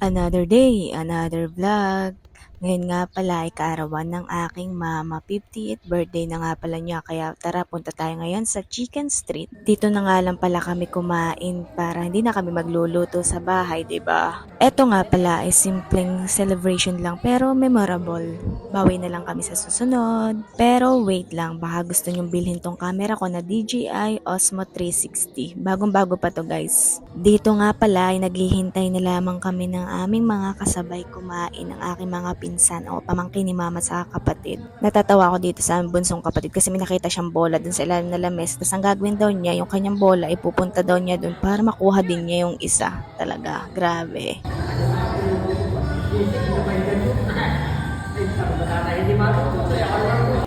Another day, another vlog. Ngayon nga pala ay kaarawan ng aking mama. 50th birthday na nga pala niya. Kaya tara, punta tayo ngayon sa Chicken Street. Dito na nga lang pala kami kumain para hindi na kami magluluto sa bahay, 'di ba? Eto nga pala ay simpleng celebration lang pero memorable. Bawi na lang kami sa susunod. Pero wait lang, baka gusto nyong bilhin tong camera ko na DJI Osmo 360. Bagong-bago pa to, guys. Dito nga pala ay naghihintay na lamang kami ng aming mga kasabay kumain ng aking mga pinsan o pamangkin ni mama sa kapatid. Natatawa ako dito sa aming bunsong kapatid kasi may nakita siyang bola dun sa ilalim na lames. Tapos ang gagawin daw niya, yung kanyang bola ay pupunta daw niya dun para makuha din niya yung isa. Talaga, grabe.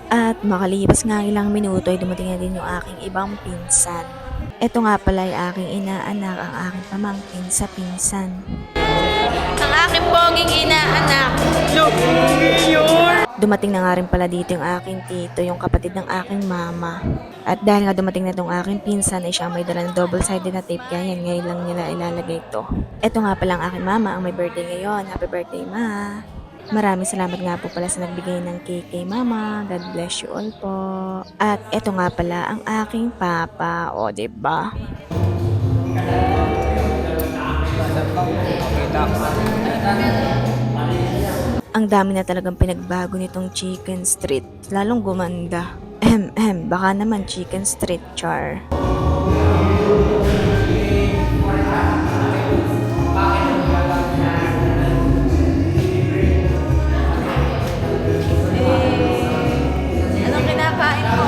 At makalipas nga ilang minuto ay dumating na din yung aking ibang pinsan. Ito nga pala ay aking inaanak, ang aking pamangkin sa pinsan. Ang aking poging inaanak. Dumating na nga rin pala dito yung aking tito, yung kapatid ng aking mama. At dahil nga dumating na itong aking pinsan ay siyang may dala ng double-sided na tape, kaya yan ngayon lang nila ilalagay ito. Ito nga pala ang aking mama, ang may birthday ngayon. Happy birthday, ma! Maraming salamat nga po pala sa nagbigay ng cake kay mama. God bless you all po. At ito nga pala ang aking papa. O, diba? Ang dami na talagang pinagbago nitong Chicken Street. Lalong gumanda. Baka naman Chicken Street, char. Anong kinakain mo?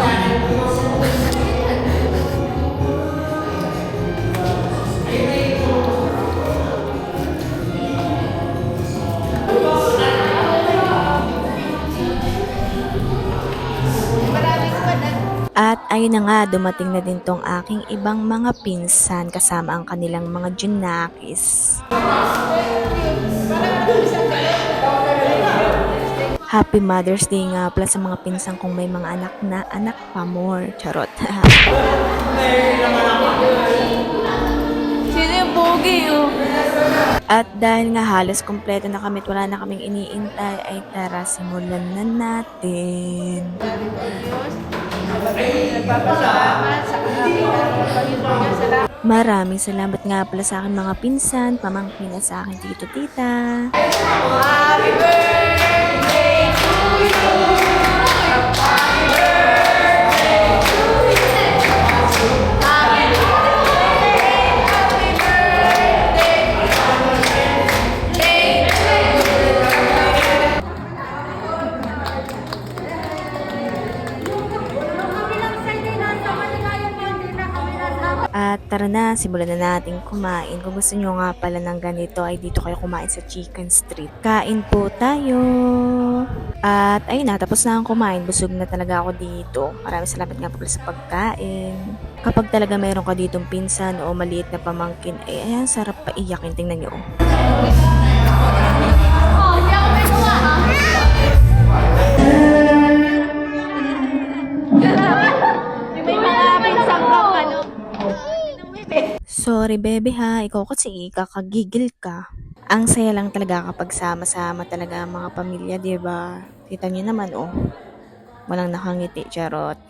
At ayun na nga, dumating na din tong aking ibang mga pinsan kasama ang kanilang mga junakis. Happy Mother's Day nga pala sa mga pinsan kong may mga anak na anak pa more. Charot. Sino yung pogi oh? At dahil nga halos kompleto na kami at wala na kaming iniintay, ay tara, simulan na natin. Maraming salamat nga pala sa akin mga pinsan, pamangkin at sa akin tito-tita. Happy birthday to you. Happy birthday to you. Happy birthday, happy birthday, happy birthday to you. At tara na, simulan na natin kumain. Kung gusto nyo nga pala ng ganito ay dito kayo kumain sa Chicken Street. Kain po tayo! At ayun na, tapos na akong kumain. Busog na talaga ako dito. Maraming salamat nga pala sa pagkain. Kapag talaga meron ka ditong pinsan o maliit na pamangkin, ay ayan, sarap paiyakin. Tingnan nyo. Hindi ako may gawa ha? May mga pinsang kang ano? Sorry bebe ha, ikaw kasi kakagigil ka. Ang saya lang talaga kapag sama-sama talaga ang mga pamilya, diba? Kita niyo naman oh. Walang nakangiti, charot.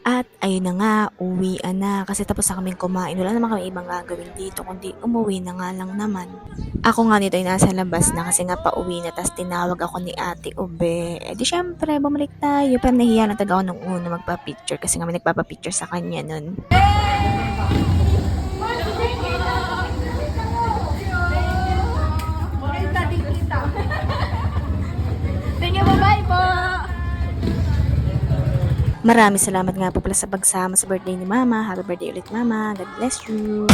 At ayun na nga, uwian na kasi tapos na kaming kumain. Wala naman kami ibang gagawin dito kundi umuwi na nga lang naman. Ako nga nito ay nasa labas na kasi nga pauwi na, tas tinawag ako ni Ate Ube. Eh di syempre, bumalik tayo. Pero nahiya na taga ako nung una magpa-picture kasi nga may nagpapa-picture sa kanya nun. Sige, bye-bye po! Maraming salamat nga po pala sa pagsama sa birthday ni Mama. Happy birthday ulit Mama. God bless you.